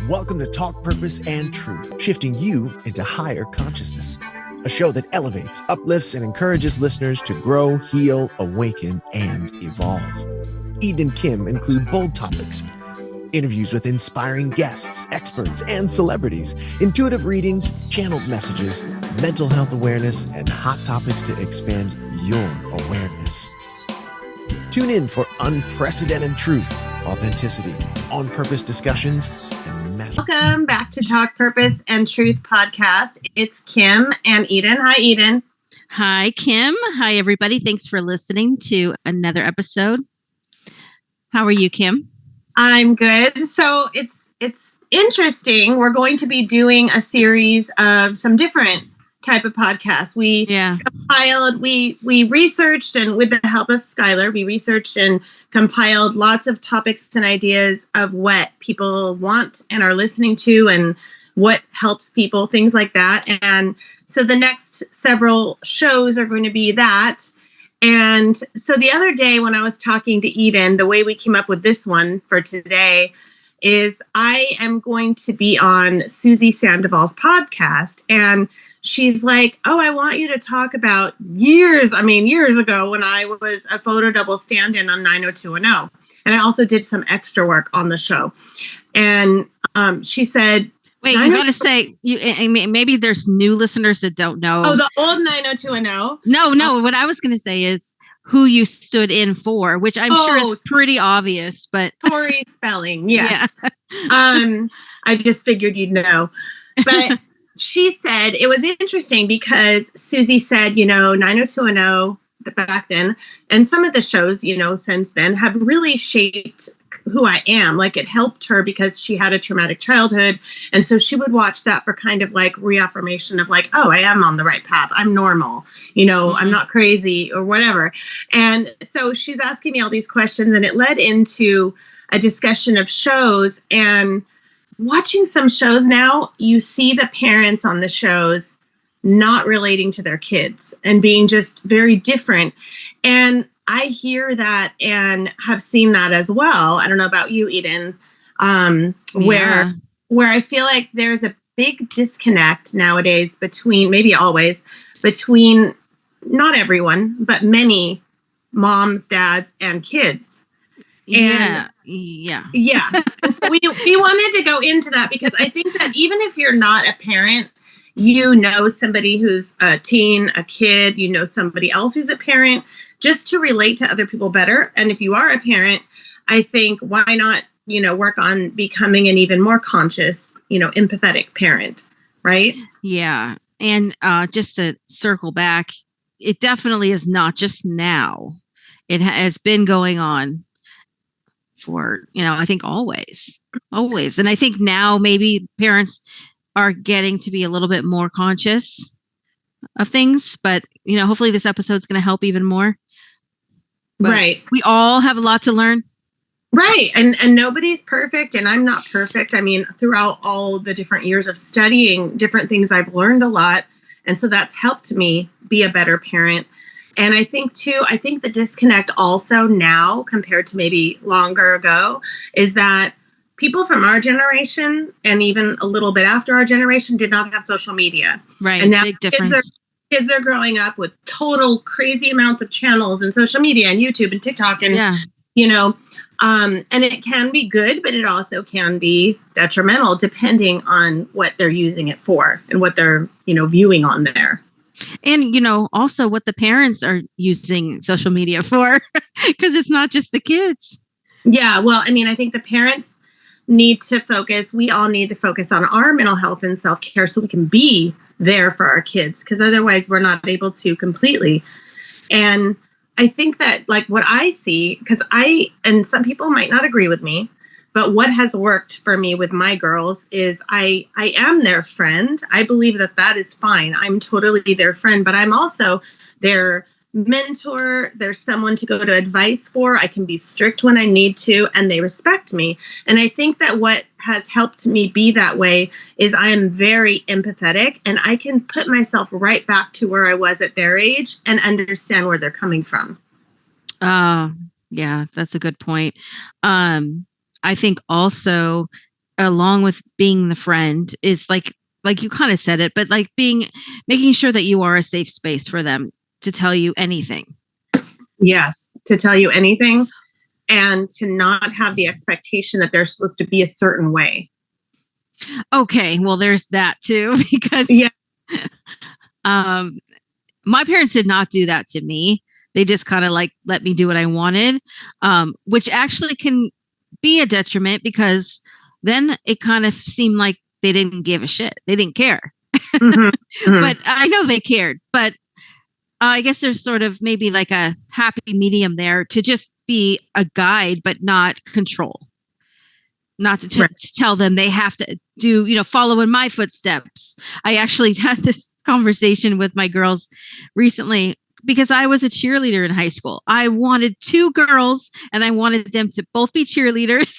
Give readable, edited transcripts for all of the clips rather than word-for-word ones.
Welcome to Talk Purpose and Truth, shifting you into higher consciousness. A show that elevates, uplifts, and encourages listeners to grow, heal, awaken, and evolve. Eden and Kim include bold topics, interviews with inspiring guests, experts, and celebrities, intuitive readings, channeled messages, mental health awareness, and hot topics to expand your awareness. Tune in for unprecedented truth, authenticity, on-purpose discussions, and magic. Welcome back to Talk Purpose and Truth podcast. It's Kim and Eden. Hi, Eden. Hi, Kim. Hi, everybody. Thanks for listening to another episode. How are you, Kim? I'm good. So it's interesting. We're going to be doing a series of some different type of podcasts. We compiled, we researched, and with the help of Skylar, we researched and compiled lots of topics and ideas of what people want and are listening to and what helps people, things like that. And so the next several shows are going to be that. And so the other day when I was talking to Eden, the way we came up with this one for today is I am going to be on Susie Sandoval's podcast. And she's like, oh, I want you to talk about years ago when I was a photo double stand-in on 90210. And I also did some extra work on the show. And she said, wait, you got to say, maybe there's new listeners that don't know. Oh, the old 90210? No. What I was going to say is who you stood in for, which I'm sure is pretty obvious, but Tori Spelling. Yes. Yeah. I just figured you'd know. But she said it was interesting because Susie said, 90210 back then, and some of the shows, since then have really shaped who I am. Like it helped her because she had a traumatic childhood. And so she would watch that for kind of like reaffirmation of like, oh, I am on the right path. I'm normal, I'm not crazy or whatever. And so she's asking me all these questions, and it led into a discussion of shows. And watching some shows now, you see the parents on the shows not relating to their kids and being just very different. And I hear that and have seen that as well. I don't know about you, Eden, where I feel like there's a big disconnect nowadays maybe always, between not everyone, but many moms, dads, and kids. And yeah. And so we wanted to go into that because I think that even if you're not a parent, somebody who's a teen, a kid, somebody else who's a parent, just to relate to other people better. And if you are a parent, I think why not, work on becoming an even more conscious, empathetic parent, right? Yeah. And just to circle back, it definitely is not just now. It has been going on for, I think always. And I think now maybe parents are getting to be a little bit more conscious of things, but, hopefully this episode's going to help even more. But right. We all have a lot to learn. Right. And nobody's perfect, and I'm not perfect. I mean, throughout all the different years of studying different things, I've learned a lot. And so that's helped me be a better parent. And I think the disconnect also now compared to maybe longer ago is that people from our generation and even a little bit after our generation did not have social media. Right. And now big difference. Kids are growing up with total crazy amounts of channels and social media and YouTube and TikTok and, and it can be good, but it also can be detrimental depending on what they're using it for and what they're, viewing on there. And, also what the parents are using social media for, because it's not just the kids. Yeah. Well, I think the parents need to focus. We all need to focus on our mental health and self-care so we can be there for our kids, because otherwise we're not able to completely. And I think that like what I see, and some people might not agree with me, but what has worked for me with my girls is I am their friend. I believe that is fine. I'm totally their friend, but I'm also their mentor. There's someone to go to advice for. I can be strict when I need to, and they respect me. And I think that what has helped me be that way is I am very empathetic, and I can put myself right back to where I was at their age and understand where they're coming from. Yeah, that's a good point. I think also along with being the friend, is like you kind of said it, but like making sure that you are a safe space for them to tell you anything. Yes, to tell you anything, and to not have the expectation that they're supposed to be a certain way. Okay, well, there's that too, because my parents did not do that to me. They just kind of like let me do what I wanted, which actually can be a detriment, because then it kind of seemed like they didn't give a shit. They didn't care. But I know they cared. But I guess there's sort of maybe like a happy medium there, to just be a guide, but not control. Not to tell them they have to do, follow in my footsteps. I actually had this conversation with my girls recently, because I was a cheerleader in high school. I wanted 2 girls, and I wanted them to both be cheerleaders.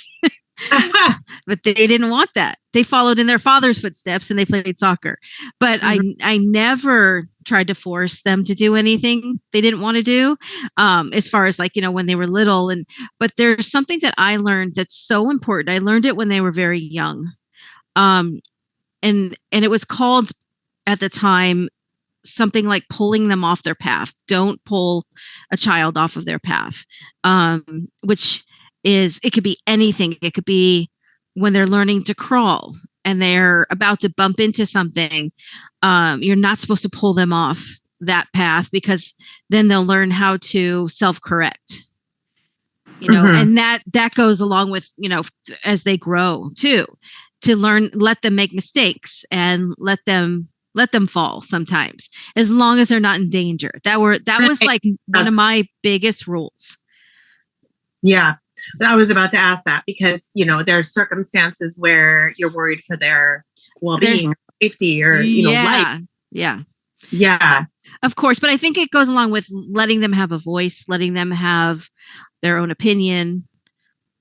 But they didn't want that. They followed in their father's footsteps, and they played soccer. But I never tried to force them to do anything they didn't want to do, as far as like, when they were little. But there's something that I learned that's so important. I learned it when they were very young. And it was called at the time something like pulling them off their path. Don't pull a child off of their path, which is, it could be anything. It could be when they're learning to crawl and they're about to bump into something. You're not supposed to pull them off that path, because then they'll learn how to self-correct. And that goes along with, as they grow too, to learn, let them make mistakes and let them fall sometimes, as long as they're not in danger. That was like one of my biggest rules. Yeah. I was about to ask that, because, there are circumstances where you're worried for their well-being, safety, or, life. Yeah. Yeah. Of course. But I think it goes along with letting them have a voice, letting them have their own opinion.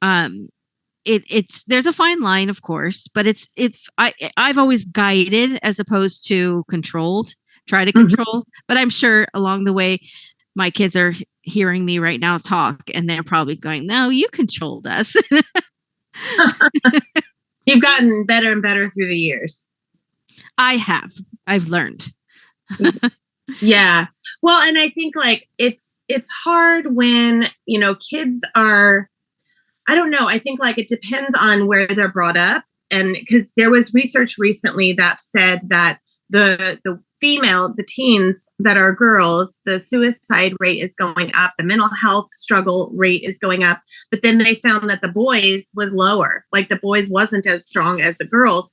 There's a fine line, of course, but I've always guided as opposed to controlled, try to control. But I'm sure along the way, my kids are hearing me right now talk, and they're probably going, "No, you controlled us." You've gotten better and better through the years. I've learned. Yeah. Well, and I think like it's hard when, kids are, I don't know. I think like it depends on where they're brought up. And because there was research recently that said that the teens that are girls, the suicide rate is going up, the mental health struggle rate is going up. But then they found that the boys was lower, like the boys wasn't as strong as the girls.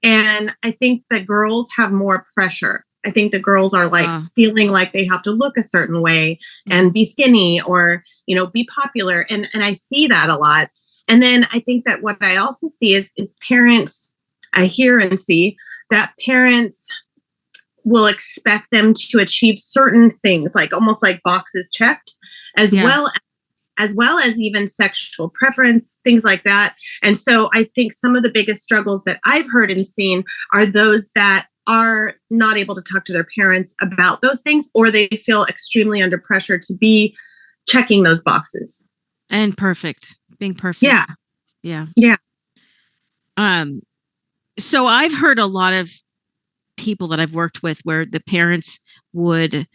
And I think the girls have more pressure. I think the girls are like feeling like they have to look a certain way and be skinny, or, be popular. And I see that a lot. And then I think that what I also see is parents, I hear and see that parents will expect them to achieve certain things, like almost like boxes checked, as well as even sexual preference, things like that. And so I think some of the biggest struggles that I've heard and seen are those that are not able to talk to their parents about those things, or they feel extremely under pressure to be checking those boxes. And being perfect. Yeah. Yeah. Yeah. So I've heard a lot of people that I've worked with where the parents would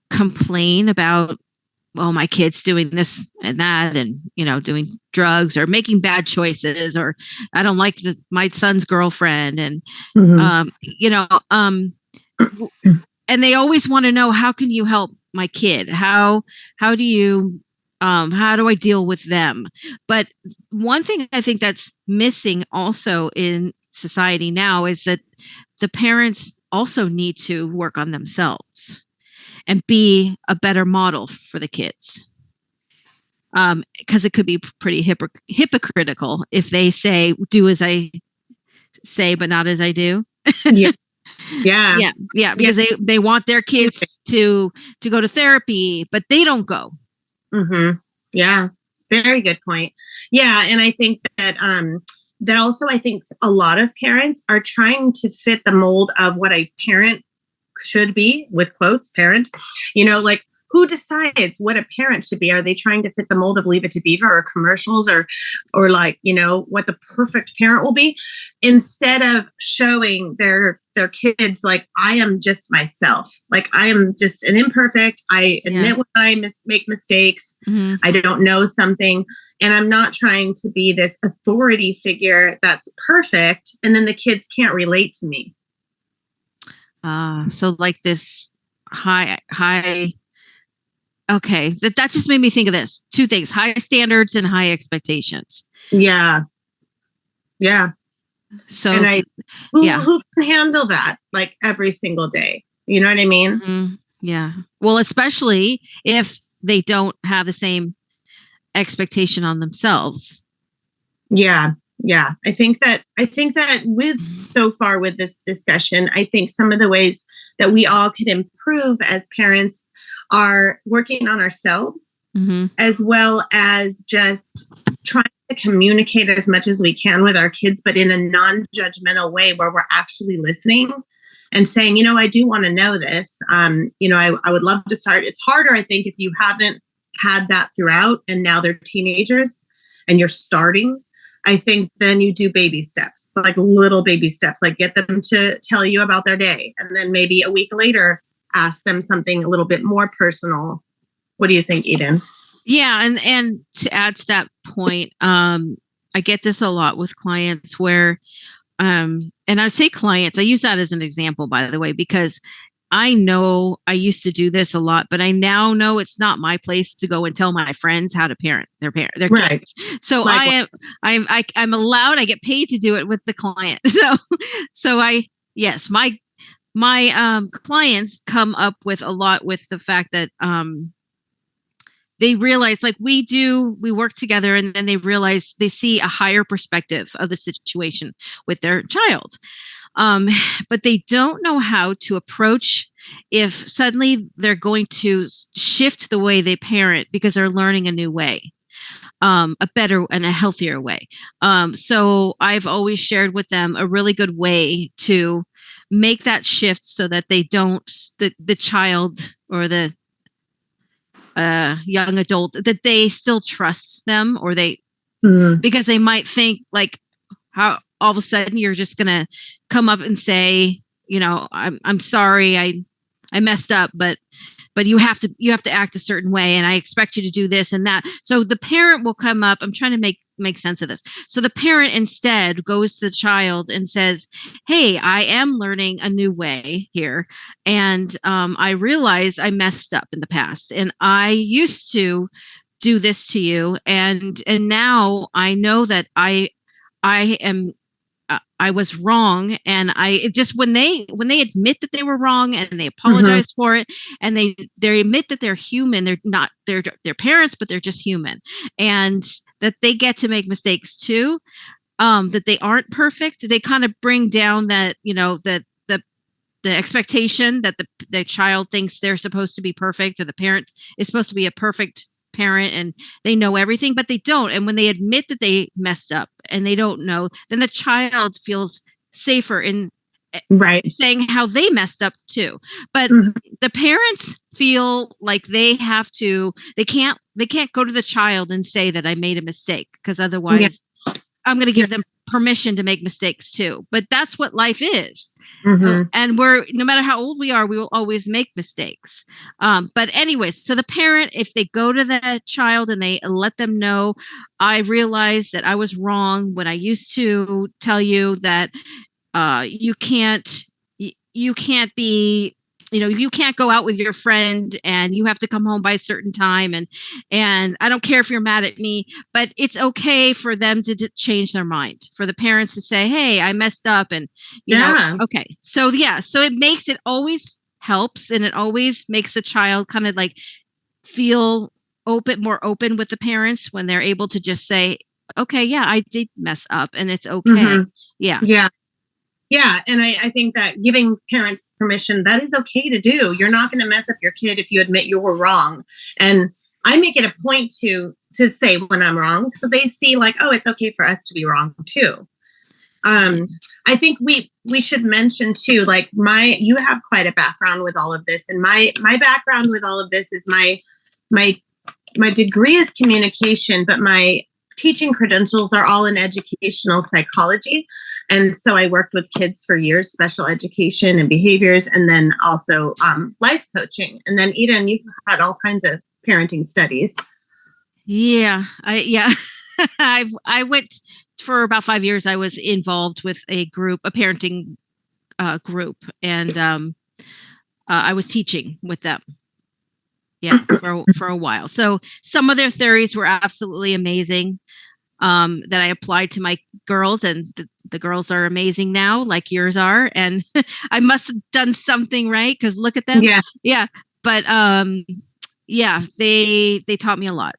complain about, well, my kid's doing this and that, and, doing drugs or making bad choices, or I don't like my son's girlfriend. And, and they always want to know, how can you help my kid? How do you, how do I deal with them? But one thing I think that's missing also in society now is that the parents also need to work on themselves and be a better model for the kids. Because it could be pretty hypocritical if they say, do as I say, but not as I do. Yeah. Because they want their kids to go to therapy, but they don't go. Yeah. Very good point. Yeah. And I think that, that also, I think a lot of parents are trying to fit the mold of what a parent should be, with quotes, parent, like who decides what a parent should be? Are they trying to fit the mold of Leave It to Beaver or commercials or like, what the perfect parent will be, instead of showing their kids, like, I am just myself. Like, I am just an imperfect. I admit when I make mistakes. Mm-hmm. I don't know something. And I'm not trying to be this authority figure that's perfect. And then the kids can't relate to me. So like this high, okay. That just made me think of this. Two things: high standards and high expectations. Yeah. Yeah. So, and who can handle that like every single day? You know what I mean? Mm-hmm. Yeah. Well, especially if they don't have the same expectation on themselves. Yeah. Yeah. I think that with so far with this discussion, I think some of the ways that we all could improve as parents are working on ourselves, mm-hmm. as well as just trying to communicate as much as we can with our kids, but in a non-judgmental way where we're actually listening and saying, I do want to know this. I would love to start. It's harder, I think, if you haven't had that throughout and now they're teenagers and you're starting. I think then you do baby steps, like little baby steps, like get them to tell you about their day. And then maybe a week later, ask them something a little bit more personal. What do you think, Eden? Yeah. And to add to that point, I get this a lot with clients where, and I say clients, I use that as an example, by the way, because I know I used to do this a lot, but I now know it's not my place to go and tell my friends how to parent their right. kids. So I'm allowed, I get paid to do it with the client. Yes, my clients come up with a lot with the fact that, they realize, like we work together, and then they realize they see a higher perspective of the situation with their child. But they don't know how to approach if suddenly they're going to shift the way they parent because they're learning a new way, a better and a healthier way. So I've always shared with them a really good way to make that shift so that they don't, the child or the young adult, that they still trust them, or because they might think like, how all of a sudden you're just gonna come up and say, I'm sorry, I messed up, but you have to act a certain way, and I expect you to do this and that. So the parent will come up. I'm trying to make sense of this. So the parent instead goes to the child and says, hey, I am learning a new way here, and I realize I messed up in the past, and I used to do this to you, and now I know that I am I was wrong, and when they admit that they were wrong and they apologize for it, and they admit that they're human, they're not their parents, but they're just human, and that they get to make mistakes too, that they aren't perfect. They kind of bring down that, that the expectation that the child thinks they're supposed to be perfect, or the parent is supposed to be a perfect parent and they know everything, but they don't. And when they admit that they messed up and they don't know, then the child feels safer in saying how they messed up too. But the parents feel like they can't go to the child and say that I made a mistake, because otherwise I'm going to give them permission to make mistakes too. But that's what life is. And no matter how old we are, we will always make mistakes. But anyways, so the parent, if they go to the child and they let them know, I realized that I was wrong when I used to tell you that you can't be, you can't go out with your friend and you have to come home by a certain time. And I don't care if you're mad at me, but it's okay for them to change their mind, for the parents to say, hey, I messed up. And, okay. So it always helps. And it always makes a child kind of like feel more open with the parents when they're able to just say, okay, yeah, I did mess up and it's okay. Yeah. And I think that giving parents permission, that is okay to do. You're not going to mess up your kid if you admit you were wrong. And I make it a point to say when I'm wrong, so they see like, oh, it's okay for us to be wrong too. I think we should mention too, like you have quite a background with all of this, and my background with all of this is my degree is communication, but my teaching credentials are all in educational psychology. And so I worked with kids for years, special education and behaviors, and then also life coaching. And then Eden, you've had all kinds of parenting studies. Yeah, I went for about 5 years. I was involved with a parenting group, and I was teaching with them. Yeah, for a while. So some of their theories were absolutely amazing that I applied to my girls, and the girls are amazing now, like yours are. And I must have done something right, because look at them. Yeah. But yeah, they taught me a lot.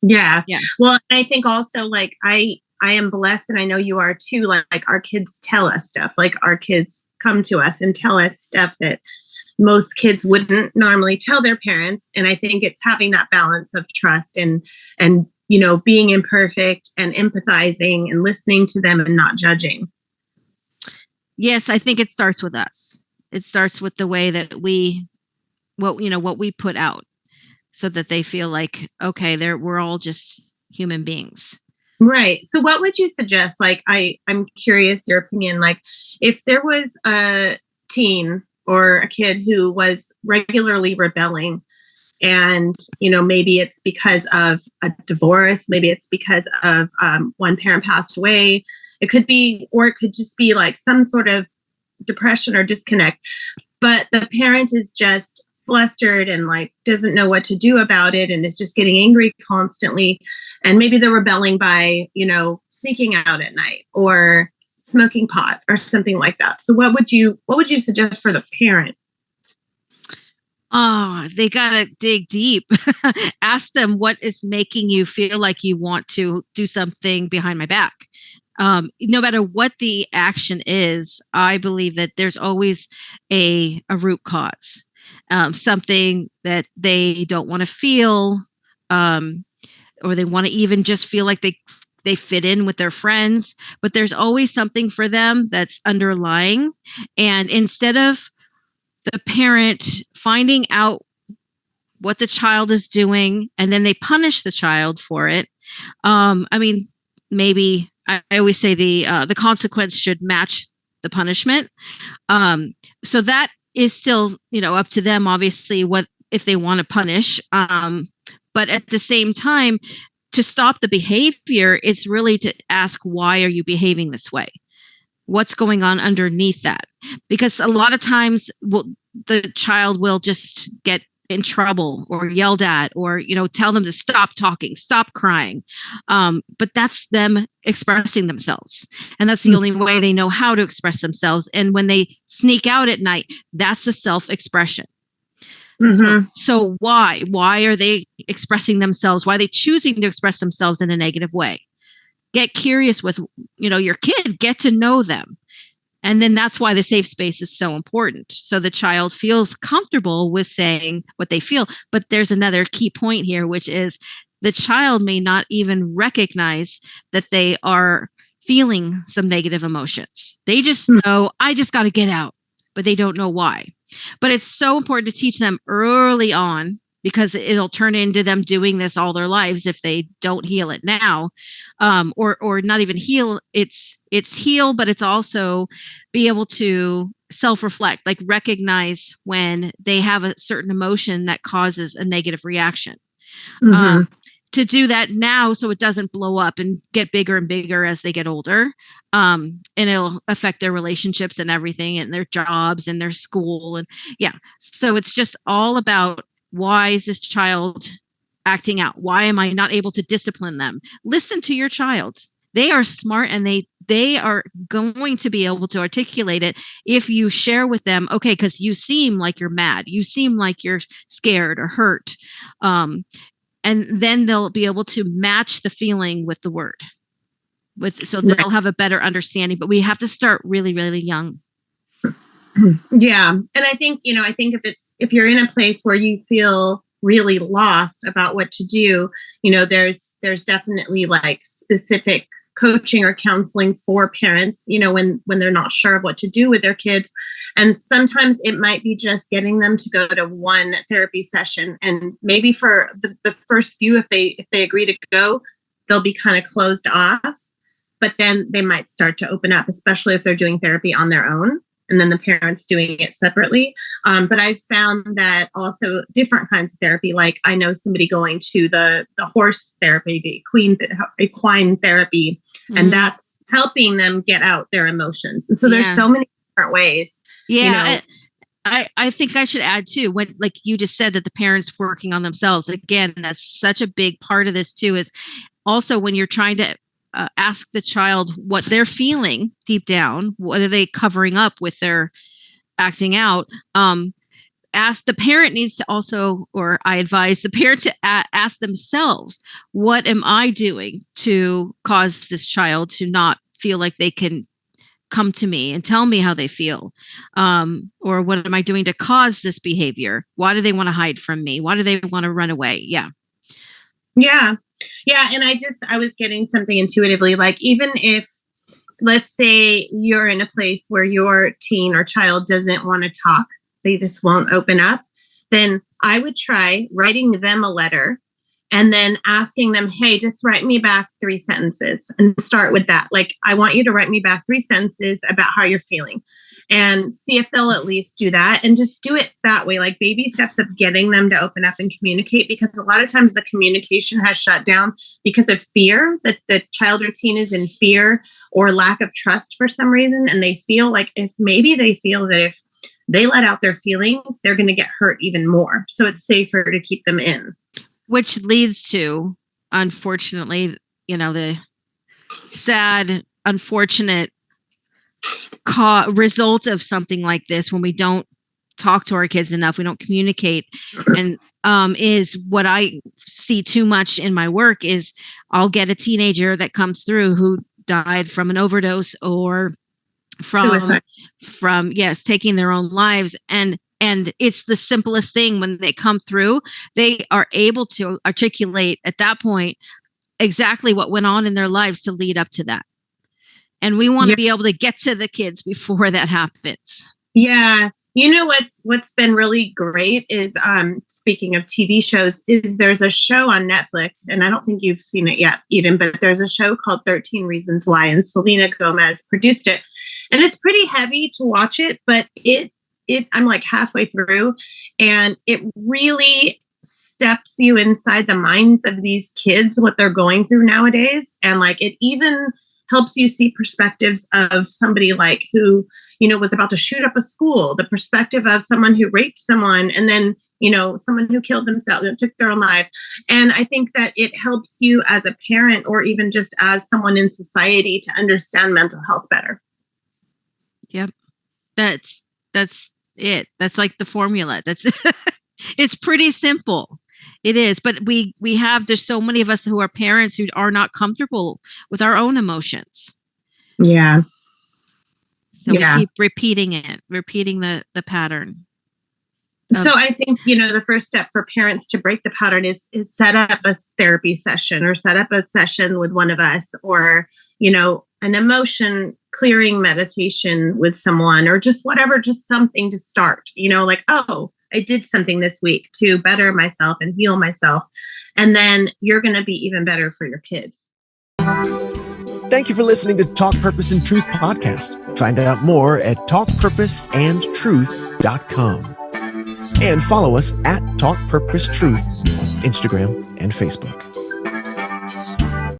Yeah. Well, I think also, like, I am blessed, and I know you are too. Like our kids tell us stuff. Like our kids come to us and tell us stuff that most kids wouldn't normally tell their parents. And I think it's having that balance of trust and being imperfect and empathizing and listening to them and not judging. Yes, I think it starts with us. It starts with the way that what we put out, so that they feel like, okay, we're all just human beings. Right. So what would you suggest? Like, I'm curious your opinion. Like, if there was a teen or a kid who was regularly rebelling, and maybe it's because of a divorce, maybe it's because of one parent passed away, it could just be like some sort of depression or disconnect, but the parent is just flustered and like doesn't know what to do about it, and is just getting angry constantly, and maybe they're rebelling by sneaking out at night or smoking pot or something like that. So what would you suggest for the parent? Oh, they gotta dig deep. Ask them, what is making you feel like you want to do something behind my back? No matter what the action is, I believe that there's always a root cause, something that they don't want to feel, or they want to even just feel like they fit in with their friends, but there's always something for them that's underlying. And instead of the parent finding out what the child is doing and then they punish the child for it, maybe I always say the consequence should match the punishment. So that is still up to them, obviously, what if they want to punish. But at the same time, to stop the behavior, it's really to ask, why are you behaving this way? What's going on underneath that? Because a lot of times the child will just get in trouble or yelled at, or tell them to stop talking, stop crying, but that's them expressing themselves, and that's the only way they know how to express themselves. And when they sneak out at night, that's the self-expression. So why are they expressing themselves? Why are they choosing to express themselves in a negative way? Get curious with your kid, get to know them. And then that's why the safe space is so important. So the child feels comfortable with saying what they feel. But there's another key point here, which is the child may not even recognize that they are feeling some negative emotions. They just know, I just got to get out, but they don't know why. But it's so important to teach them early on, because it'll turn into them doing this all their lives if they don't heal it now, or not even heal. It's heal, but it's also be able to self-reflect, like recognize when they have a certain emotion that causes a negative reaction. To do that now, so it doesn't blow up and get bigger and bigger as they get older, and it'll affect their relationships and everything, and their jobs and their school, and so it's just all about, why is this child acting out? Why am I not able to discipline them? Listen to your child. They are smart, and they are going to be able to articulate it if you share with them, okay, because you seem like you're mad. You seem like you're scared or hurt. And then they'll be able to match the feeling with the word. So they'll have a better understanding. But we have to start really, really young. Yeah. And I think, if you're in a place where you feel really lost about what to do, there's definitely like specific coaching or counseling for parents, when they're not sure of what to do with their kids. And sometimes it might be just getting them to go to one therapy session. And maybe for the first few, if they agree to go, they'll be kind of closed off. But then they might start to open up, especially if they're doing therapy on their own, and then the parents doing it separately. But I've found that also different kinds of therapy, like I know somebody going to the horse therapy, the equine therapy, and that's helping them get out their emotions. And so there's so many different ways. Yeah. I think I should add too, when, like you just said, that the parents working on themselves, again, that's such a big part of this too, is also when you're trying to ask the child what they're feeling deep down, what are they covering up with their acting out? Ask the parent needs to also, or I advise the parent to ask themselves, what am I doing to cause this child to not feel like they can come to me and tell me how they feel? Or what am I doing to cause this behavior? Why do they want to hide from me? Why do they want to run away? Yeah. And I was getting something intuitively, like even if, let's say you're in a place where your teen or child doesn't want to talk, they just won't open up, then I would try writing them a letter and then asking them, hey, just write me back 3 sentences, and start with that. Like, I want you to write me back 3 sentences about how you're feeling, and see if they'll at least do that, and just do it that way, like baby steps of getting them to open up and communicate. Because a lot of times the communication has shut down because of fear, that the child or teen is in fear or lack of trust for some reason. And they feel like if they let out their feelings, they're going to get hurt even more. So it's safer to keep them in. Which leads to, unfortunately, the sad, unfortunate result of something like this, when we don't talk to our kids enough, we don't communicate. And is what I see too much in my work is I'll get a teenager that comes through who died from an overdose or from taking their own lives. And it's the simplest thing. When they come through, they are able to articulate at that point exactly what went on in their lives to lead up to that. And we want to be able to get to the kids before that happens. Yeah. What's been really great is, speaking of TV shows, is there's a show on Netflix, and I don't think you've seen it yet even, but there's a show called 13 Reasons Why, and Selena Gomez produced it. And it's pretty heavy to watch it, but I'm like halfway through, and it really steps you inside the minds of these kids, what they're going through nowadays. And like, it even helps you see perspectives of somebody like who, was about to shoot up a school, the perspective of someone who raped someone, and then, someone who killed themselves and took their own life. And I think that it helps you as a parent, or even just as someone in society, to understand mental health better. Yep. That's it. That's like the formula. It's pretty simple. It is. But there's so many of us who are parents who are not comfortable with our own emotions. Yeah. So we keep repeating the pattern. So I think, the first step for parents to break the pattern is set up a therapy session, or set up a session with one of us, or, an emotion clearing meditation with someone, or just whatever, just something to start, like, oh, I did something this week to better myself and heal myself. And then you're going to be even better for your kids. Thank you for listening to Talk Purpose and Truth podcast. Find out more at talkpurposeandtruth.com. And follow us at Talk Purpose Truth on Instagram and Facebook.